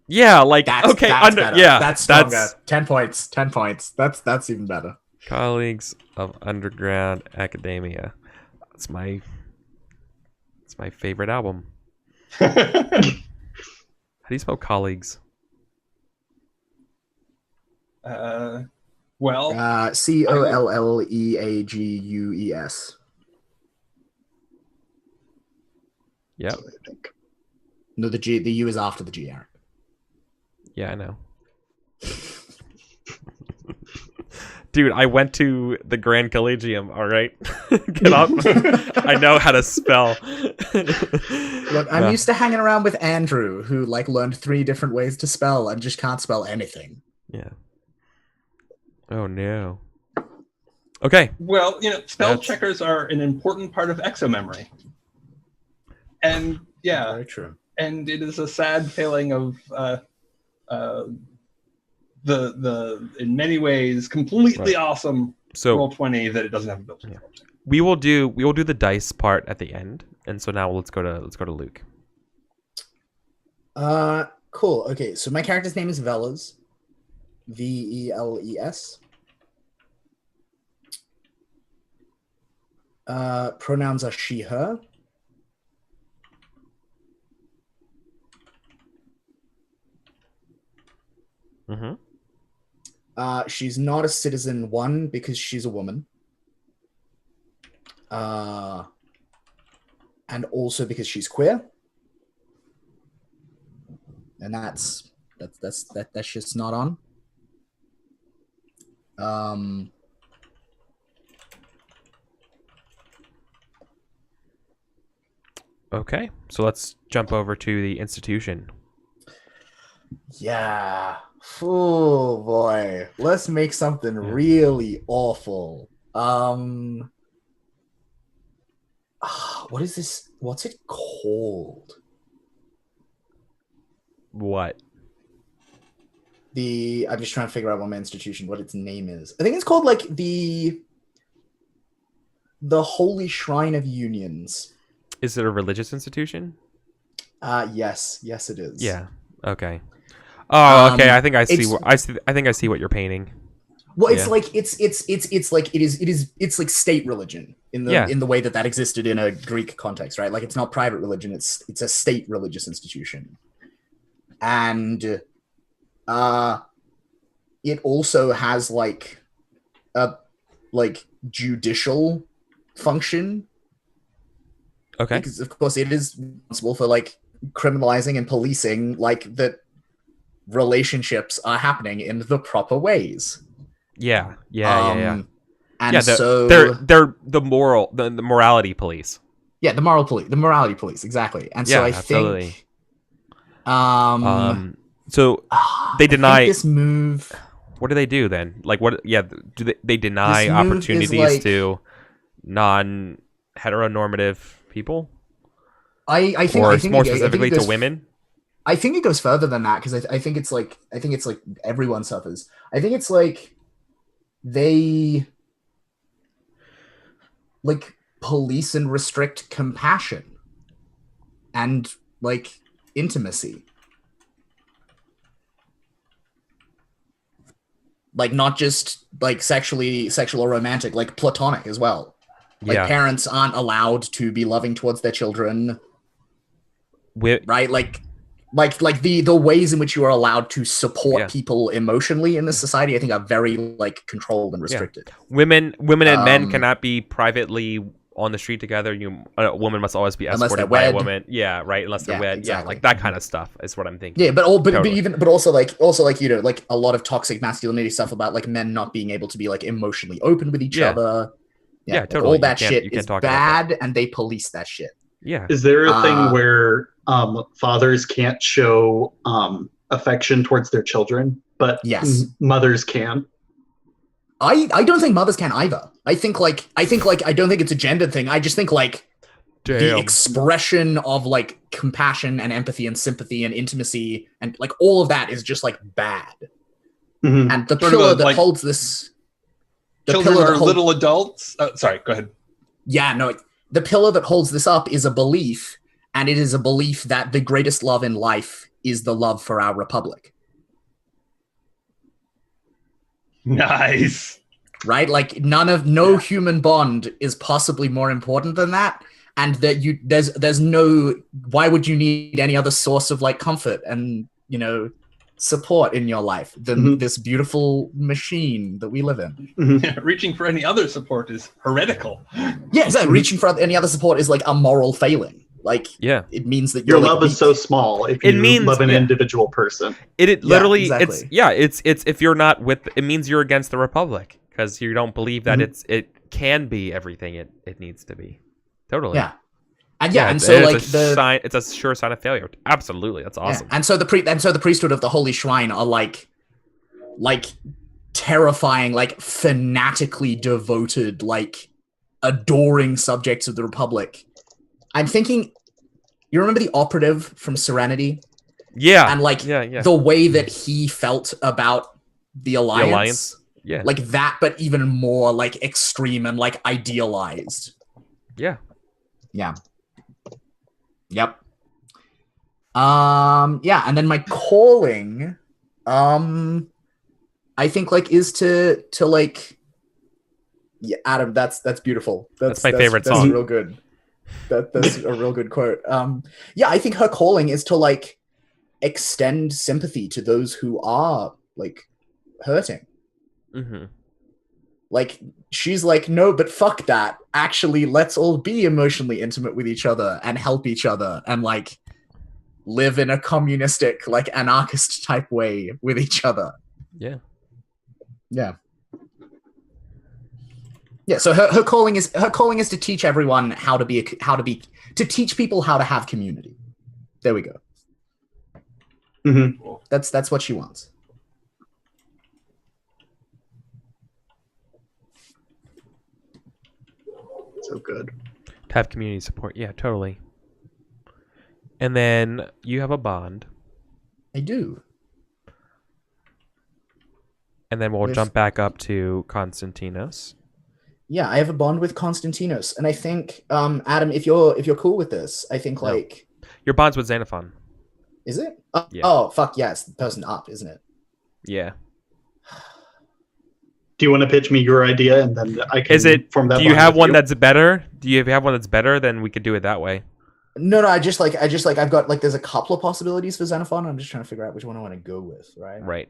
Yeah. Like That's okay. that's Under. better. Yeah. That's stronger. 10 points. 10 points. That's even better. Colleagues of underground academia. That's my It's my favorite album. How do you spell colleagues? Well, Colleagues. Yep. I think. No, the U is after the G, Eric. Yeah, I know. Dude, I went to the Grand Collegium, all right? Get up. I know how to spell. Look, I'm used to hanging around with Andrew, who like learned 3 different ways to spell and just can't spell anything. Yeah. Oh, no. Okay. well, spell That's- checkers are an important part of exomemory. And yeah, Very true. and it is a sad failing of the in many ways completely awesome So Roll20 that it doesn't have a built-in Yeah. spell check. we will do the dice part at the end. And so now let's go to Luke. Cool. Okay, so my character's name is Veles. Veles. Pronouns are she, her. Mm-hmm. She's not a citizen, 1, because she's a woman. And also because she's queer. And that's just not on. Okay. So let's jump over to the institution. Yeah. Oh boy. Let's make something Yeah. really awful. What is this? What's it called? What? I'm just trying to figure out what what its name is. I think it's called like the Holy Shrine of Unions. Is it a religious institution? Yes, it is. Yeah. Okay. Oh, okay. I think I see. it's- I think I see what you're painting. Well, it's Yeah. like it's like state religion in the way that existed in a Greek context, right? Like it's not private religion; it's a state religious institution, and it also has like a judicial function, Okay. because of course it is responsible for like criminalizing and policing like that relationships are happening in the proper ways. Yeah. And Yeah. so They're the morality police. yeah, the morality police, exactly. And so Yeah, I absolutely. think So I they think deny- this move. what do they do then? Like what? Yeah. Do they deny This move is opportunities like- to non-heteronormative people, I think or I think more it- I think specifically it goes- to women? I think it goes further than that, because I think it's like everyone suffers. I think it's like they like police and restrict compassion and like intimacy. Like not just like sexual or romantic, like platonic as well. Like Yeah. parents aren't allowed to be loving towards their children, right? Like the ways in which you are allowed to support Yeah. people emotionally in this society, I think are very like controlled and restricted. Women and men Um, cannot be privately on the street together. A woman must always be Unless they're escorted by a wed. woman. Yeah, right. Unless they're Yeah, wed. exactly. Yeah, like that kind of stuff is what I'm thinking. Yeah, but Totally. also like you know, like a lot of toxic masculinity stuff about like men not being able to be like emotionally open with each Yeah. other. Yeah, like, totally. All You that can't- shit you can't is talk about bad, and they police that shit. Yeah. Is there a thing Uh, where fathers can't show affection towards their children, but Yes. mothers can? I don't think mothers can either. I think like I don't think it's a gendered thing. I just think like the Damn. expression of like compassion and empathy and sympathy and intimacy and like all of that is just like bad. Mhm. And the Sort of pillar a, that like, holds this, the Children pillar are that holds, little adults. Sorry, go ahead. yeah, no, the pillar that holds this up is a belief, and it is a belief that the greatest love in life is the love for our republic. Nice. Right? Like no human bond is possibly more important than that. and that there's no, why would you need any other source of like comfort and, you know, support in your life than this beautiful machine that we live in? Reaching for any other support is heretical. Yeah, exactly. Reaching for any other support is like a moral failing. Like, Yeah. it means that Your you're love like, is so small if It you means- love an yeah. individual person. It literally, exactly. it's if you're not with, it means you're against the Republic because you don't believe that it can be everything it needs to be. Totally. Yeah. And Yeah, and it's, so it's like a sign. It's a sure sign of failure. Absolutely, that's awesome. Yeah. And so the priesthood of the Holy Shrine are like terrifying, like fanatically devoted, like adoring subjects of the Republic. I'm thinking, you remember the operative from Serenity? Yeah, And like yeah. the way that he felt about the Alliance? Alliance? Yeah, Like that, but even more like extreme and like idealized. yeah. Yeah. Yep. Yeah, and then my calling, I think like is to like, yeah, Adam, that's beautiful. That's my favorite that's song. real good. That's a real good quote. Yeah, I think her calling is to like extend sympathy to those who are like hurting. Mm-hmm. Like, she's like, no, but fuck that. Actually, let's all be emotionally intimate with each other and help each other and like live in a communistic, like anarchist type way with each other. Yeah. Yeah. Yeah, so her calling is to teach everyone to teach people how to have community. There we go. Mm-hmm. That's what she wants. So good. To have community support. Yeah, totally. And then you have a bond. I do. And then we'll With- jump back up to Konstantinos. Yeah, I have a bond with Konstantinos, and I think, Adam, if you're cool with this, I think No. like, Your bond's with Xenophon. is it? Yeah. Oh, fuck yeah, it's the person up, isn't it? Yeah. Do you want to pitch me your idea and then I can Is it? form that Do you bond have with one you? that's better? Do you have one that's better? Then we could do it that way. No, I've got like, there's a couple of possibilities for Xenophon. I'm just trying to figure out which one I want to go with, right? Right.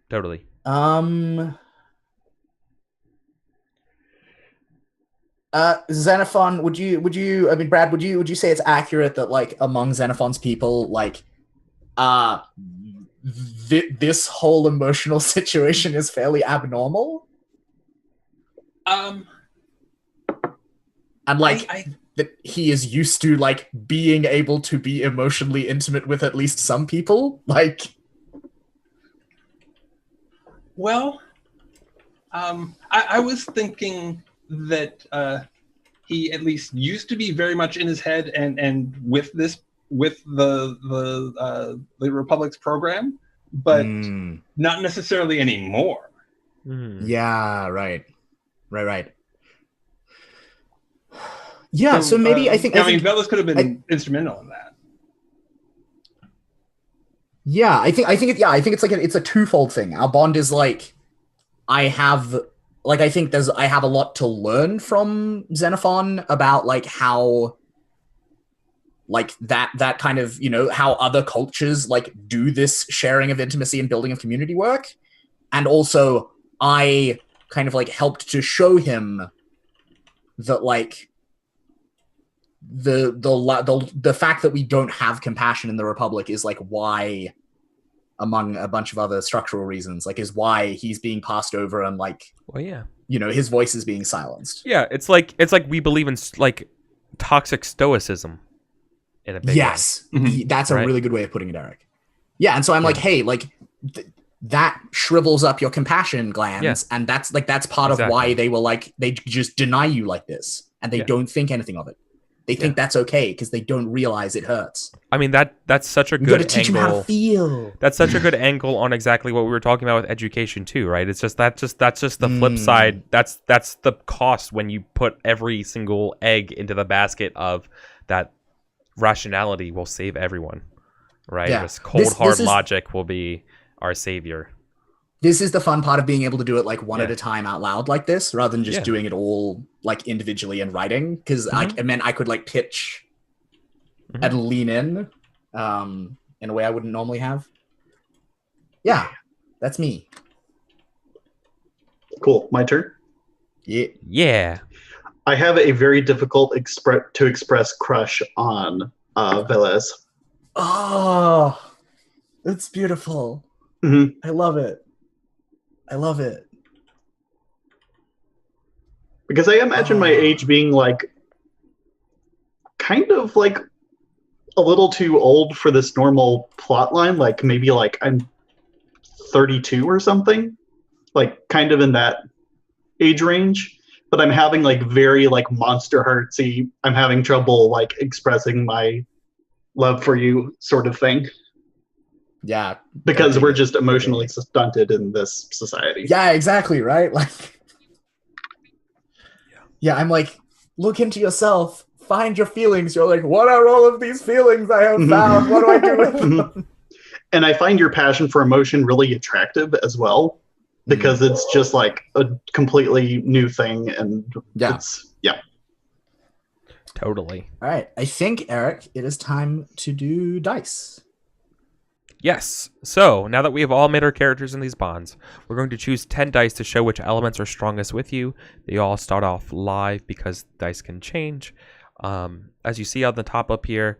Totally. Xenophon, would you, I mean, Brad, would you say it's accurate that like among Xenophon's people, like, this whole emotional situation is fairly abnormal? And like, that he is used to like being able to be emotionally intimate with at least some people, like. Well, I was thinking that he at least used to be very much in his head and with the Republic's program, but not necessarily anymore. Yeah, right. Yeah, so maybe I think Velas could have been instrumental in that. Yeah, I think it's like it's a twofold thing. Our bond is like, I have a lot to learn from Xenophon about like how like that kind of, you know, how other cultures like do this sharing of intimacy and building of community work. And also I kind of like helped to show him that like the fact that we don't have compassion in the Republic is like why, among a bunch of other structural reasons, like is why he's being passed over and like, Well, yeah. you know, his voice is being silenced. Yeah, it's like we believe in like toxic stoicism in a big Yes, that's a Right. really good way of putting it, Eric. Yeah, and so I'm like, hey, like that shrivels up your compassion glands, and that's part of why they will like they just deny you like this, and they don't think anything of it. They think that's okay because they don't realize it hurts. I mean that's such a You good got to teach them how to angle. feel. That's such a good angle on exactly what we were talking about with education too, right? It's just that's just the flip side. That's the cost when you put every single egg into the basket of that rationality will save everyone, right? Yeah. This cold This hard is- logic will be our savior. this is the fun part of being able to do it like one at Yeah. a time out loud like this, rather than just Yeah. doing it all like individually and writing. Because Mhm. it meant I could like pitch Mhm. and lean in a way I wouldn't normally have. Yeah, that's me. Cool. My turn. Yeah. Yeah. I have a very difficult to express crush on Velez. Oh, that's beautiful. Mhm. I love it. I love it. Because I imagine my age being like kind of like a little too old for this normal plot line. Like maybe like I'm 32 or something, like kind of in that age range. But I'm having like very like Monster Heartsy. I'm having trouble like expressing my love for you sort of thing Yeah. because dig we're it. just I dig emotionally it. stunted in this society. Yeah, exactly, right? Like yeah, I'm like, look into yourself, find your feelings. You're like, what are all of these feelings I have Mhm. found? What do I do with Mhm. them? And I find your passion for emotion really attractive as well because it's just like a completely new thing and Yeah. it's yeah. Totally. All right. I think, Eric, it is time to do dice. Yes. So, now that we have all made our characters in these bonds, we're going to choose 10 dice to show which elements are strongest with you. They all start off live because dice can change. As you see on the top up here,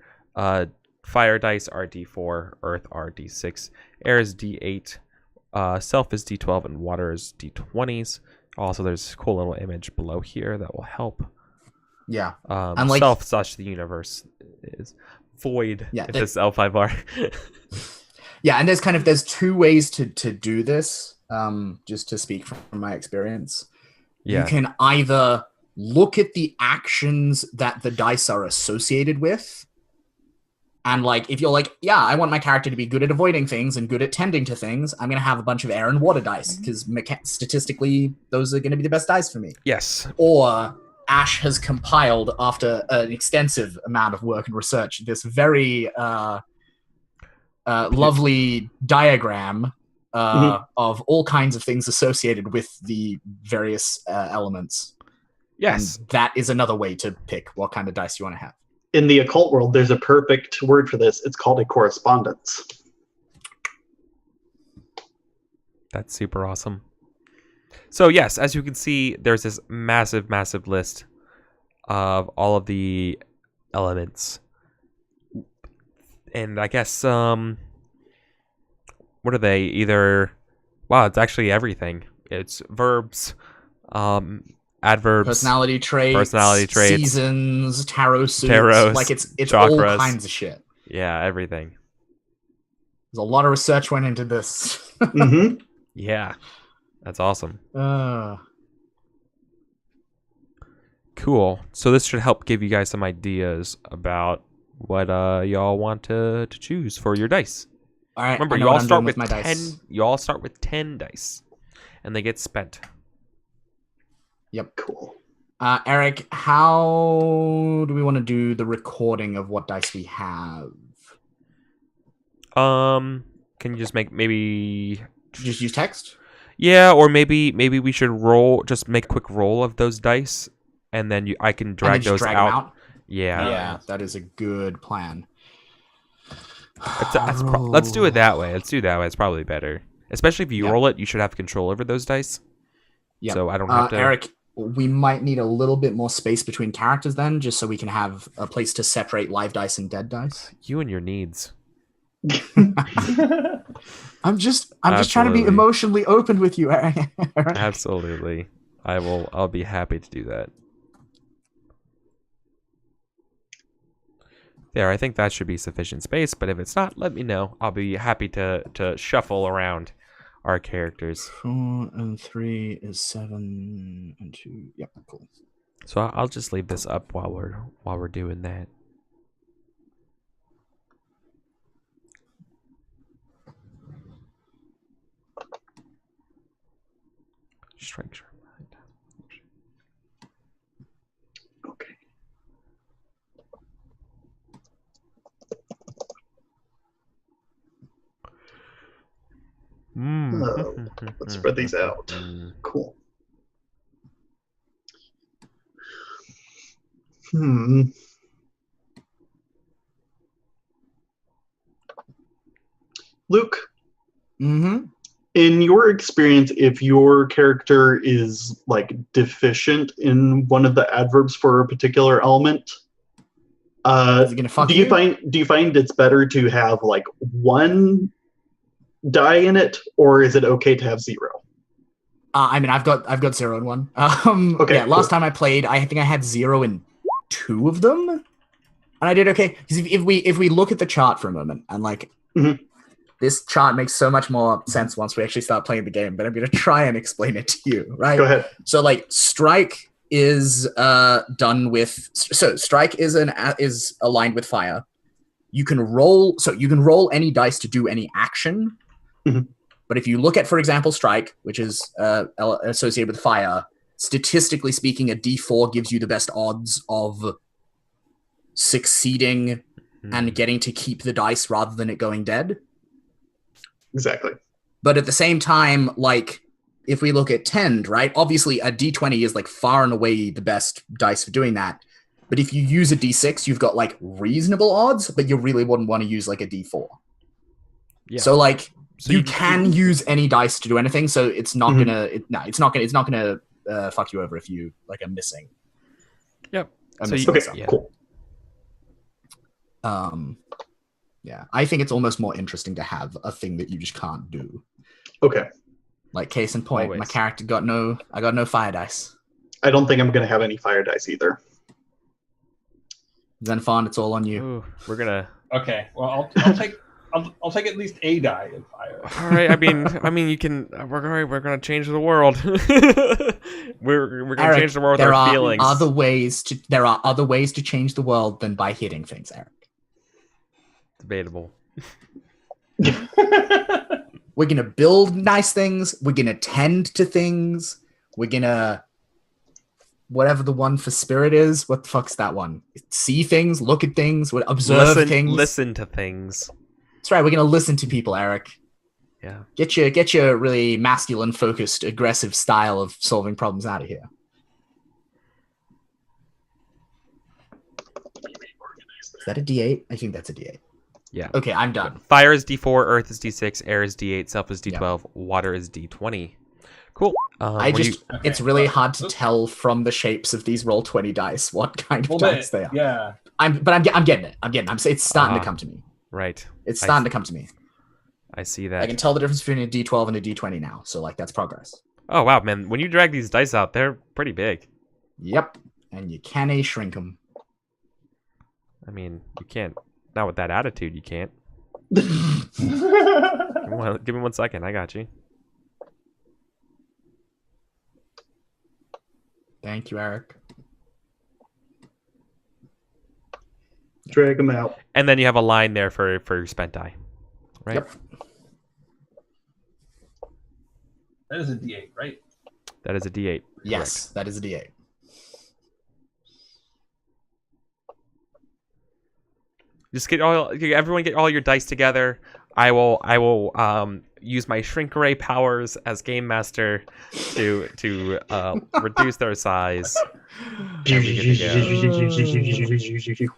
fire dice are D4, earth are D6, air is D8, self is D12, and water is D20s. Also, there's a cool little image below here that will help. Yeah. I'm like- Self slash the universe is void. Yeah, It's this L5 bar. Yeah, and there's two ways to do this. Just to speak from my experience. You Yeah. can either look at the actions that the dice are associated with. And like, if you're like, yeah, I want my character to be good at avoiding things and good at tending to things, I'm going to have a bunch of air and water dice because statistically, those are going to be the best dice for me. Yes. Or Ash has compiled, after an extensive amount of work and research, this very lovely diagram of all kinds of things associated with the various elements. Yes. And that is another way to pick what kind of dice you want to have. In the occult world, there's a perfect word for this. It's called a correspondence. That's super awesome. So yes, as you can see, there's this massive, massive list of all of the elements. And I guess, what are they? Either, wow, it's actually everything. It's verbs, adverbs, Personality traits, seasons, tarot suits. Tarots, like it's chakras. all kinds of shit. Yeah, everything. There's a lot of research went into this. Mm-hmm. Yeah, that's awesome. Cool. So this should help give you guys some ideas about what y'all want to choose for your dice. All right. Remember, I know you all what I'm start doing with my 10. dice. You all start with 10 dice, and they get spent. Yep. Cool. Eric, how do we want to do the recording of what dice we have? Can you just make maybe? Just use text? Yeah, or maybe we should roll. Just make a quick roll of those dice, and then I can And drag then just those drag them out. out? Yeah. Yeah, that is a good plan. Let's do it that way. Let's do it that way. It's probably better. Especially if you Yeah. roll it, you should have control over those dice. Yeah. So I don't have to. Eric, we might need a little bit more space between characters then, just so we can have a place to separate live dice and dead dice. You and your needs. I'm just trying to be Absolutely. emotionally open with you, Eric. Absolutely. I'll be happy to do that. There, I think that should be sufficient space, but if it's not, let me know. I'll be happy to shuffle around our characters. 4 and 3 is 7 and 2. Yep, cool. So I'll just leave this up while we're doing that. Strike sharp. Okay. Let's spread these out. Cool. Luke, Mm-hmm. in your experience, if your character is like deficient in one of the adverbs for a particular element, Is it gonna fuck do you find it's better to have like one die in it, or is it okay to have 0? I mean, I've got 0 in 1. Okay, yeah. Last cool. time I played, I think I had 0 in 2 of them, and I did okay. Because if we look at the chart for a moment, and like Mhm. this chart makes so much more sense once we actually start playing the game. But I'm gonna try and explain it to you, right? Go ahead. So like strike is done with strike is aligned with fire. You can roll any dice to do any action. Mhm. But if you look at, for example, strike, which is associated with fire, statistically speaking, a D4 gives you the best odds of succeeding and getting to keep the dice rather than it going dead. Exactly. But at the same time, like, if we look at Tend, right, obviously a D20 is like far and away the best dice for doing that. But if you use a D6, you've got like reasonable odds, but you really wouldn't want to use like a D4. Yeah. So like So you can use any dice to do anything, so it's not Mhm. it's not gonna fuck you over if you like are missing. Yep. a So missing you- Okay, something. Yeah. cool. Yeah, I think it's almost more interesting to have a thing that you just can't do. Okay. Like case in point, my Always. character got no fire dice. I don't think I'm going to have any fire dice either. Zenfond, it's all on you. Ooh, we're gonna. Okay. Well, I'll take at least a die in fire. All right. I mean, you can. We're gonna change the world. we're gonna Eric, change the world with there our are feelings. other ways to change the world than by hitting things, Eric. Debatable. We're gonna build nice things. We're gonna tend to things. We're gonna whatever the one for spirit is. What the fuck's that one? See things, look at things, observe things. Listen to things. That's right. We're gonna listen to people, Eric. Yeah. Get your really masculine, focused, aggressive style of solving problems out of here. Is that a D8? I think that's a D8. Yeah. Okay, I'm done. Fire is D4, Earth is D6, Air is D8, Self is D12, Water is D20. Cool. It's really hard to tell from the shapes of these roll 20 dice what kind of dice they are. Yeah. I'm getting it. It's starting to come to me. Right. It's starting to come to me. I see I that. can tell the difference between a D12 and a D20 now. So like that's progress. Oh wow, man! When you drag these dice out, they're pretty big. Yep. And you can shrink them. I mean, you can't. Not with that attitude, you can't. Give me 1 second. I got you. Thank you, Eric. Drag them out. And then you have a line there for your spent die, right? Yep. That is a D8, right? That is a D8. Yes, that is a D8. Just everyone get all your dice together. I will use my shrink ray powers as game master to reduce their size. And we get to go.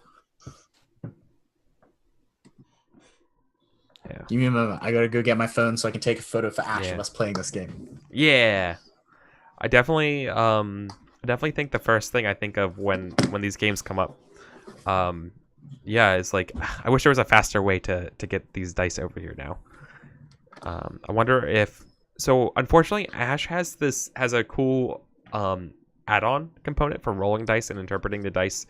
Yeah. Give me a moment. I gotta go get my phone so I can take a photo for Ash Yeah. of us playing this game. Yeah. I definitely think the first thing I think of when these games come up, it's like I wish there was a faster way to get these dice over here now. I wonder if unfortunately Ash has a cool add-on component for rolling dice and interpreting the dice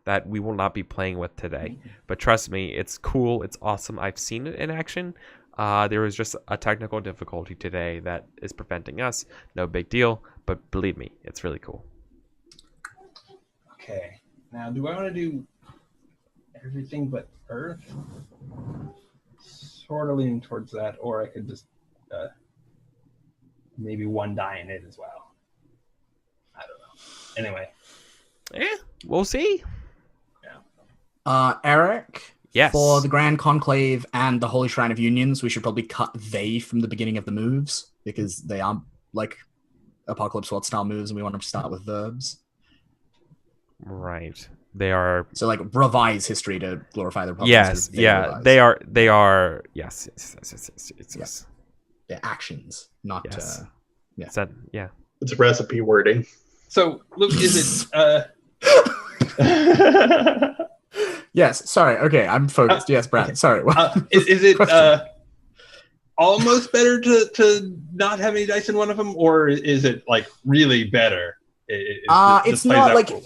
that we will not be playing with today. But trust me, it's cool, it's awesome. I've seen it in action. There was just a technical difficulty today that is preventing us. No big deal, but believe me, it's really cool. Okay. Now, do I want to do everything but Earth? Sort of leaning towards that, or I could just maybe one die in it as well. I don't know. Anyway. We'll see. Eric, Yes. For the Grand Conclave and the Holy Shrine of Unions, we should probably cut they from the beginning of the moves because they are like Apocalypse World style moves, and we want them to start with verbs. Right. They are. So like revise history to glorify the Republic. Yes. Yeah. revise. They are. They are. Yes. Yes. They're actions, not. Yes. Yeah. Is that, yeah. It's recipe wording. So, Luke, is it? Yes. Sorry. Okay. I'm focused. Yes, Brad. Okay. Sorry. Is it Question. almost better to not have any dice in one of them, or is it like really better? It's not like. Cool?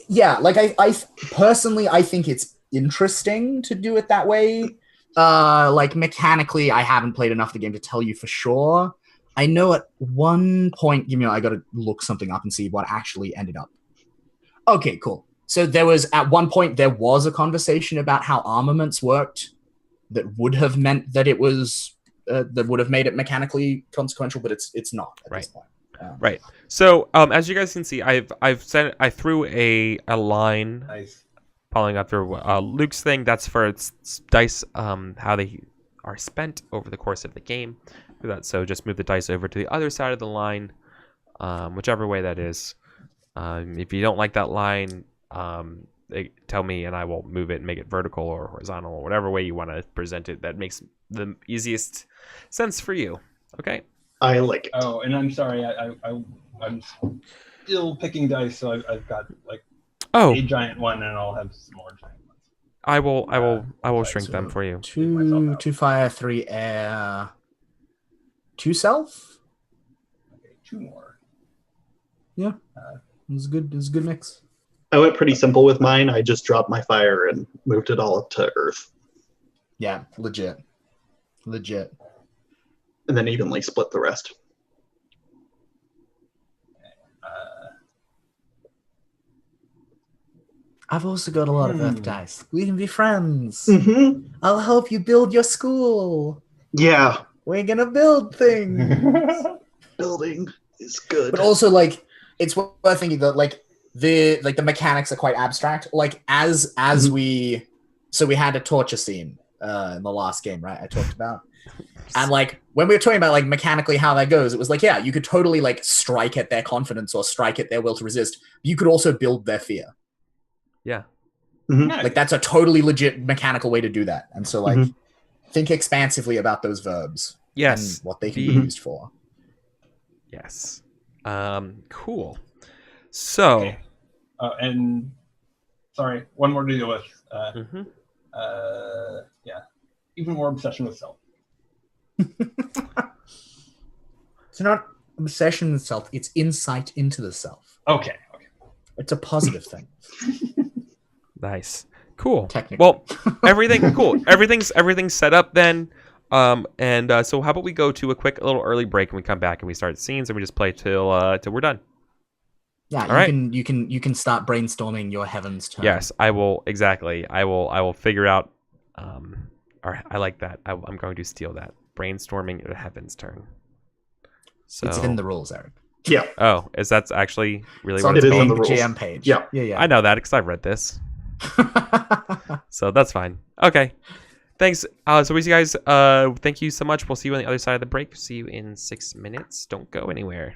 Yeah, like I personally, I think it's interesting to do it that way. Like mechanically, I haven't played enough of the game to tell you for sure. I know at one point, I got to look something up and see what actually ended up. Okay, cool. So at one point, there was a conversation about how armaments worked that would have meant that it was, that would have made it mechanically consequential, but it's not at this point. Right. So, as you guys can see, I threw a line Nice. following up through Luke's thing. That's for its dice, how they are spent over the course of the game. Do that. So just move the dice over to the other side of the line, whichever way that is. If you don't like that line, tell me and I will move it and make it vertical or horizontal or whatever way you want to present it. That makes the easiest sense for you. Okay. I like it. Oh, and I'm sorry, I'm still picking dice, so I've got like a giant one, and I'll have some more giant ones. I will shrink so them for you. 2 fire, 3 air, 2 self. Okay, 2 more. Yeah, it was good. It was a good mix. I went pretty simple with mine. I just dropped my fire and moved it all up to earth. Yeah, legit. And then evenly split the rest. I've also got a lot of earth dice. We can be friends. Mm-hmm. I'll help you build your school. Yeah. We're gonna build things. Building is good. But also, like, it's worth thinking that, like, the mechanics are quite abstract. Like, as we had a torture scene in the last game, right? I talked about. And like when we were talking about like mechanically how that goes, it was like, yeah, you could totally like strike at their confidence or strike at their will to resist. You could also build their fear. Yeah. Mm-hmm. Like that's a totally legit mechanical way to do that. And so like think expansively about those verbs. Yes. And what they can be used for. Yes. Cool. So Okay. And sorry, one more to deal with. Yeah. Even more obsession with self. It's not obsession with self, it's insight into the self. Okay. It's a positive thing. nice. Cool. Technically. Well, everything cool. Everything's set up then. So how about we go to a quick little early break and we come back and we start scenes and we just play till we're done. Yeah, All right. you can start brainstorming your heaven's turn. Yes, I will exactly. I will figure out I like that. I'm going to steal that. Brainstorming the heaven's turn. So It's in the rules, Eric. Yeah. Oh, that's actually really It's what on it's the It is called? on the rules. GM page. Yeah. Yeah. I know that because I've read this. So that's fine. Okay. Thanks. So we see you guys. Thank you so much. We'll see you on the other side of the break. See you in 6 minutes. Don't go anywhere.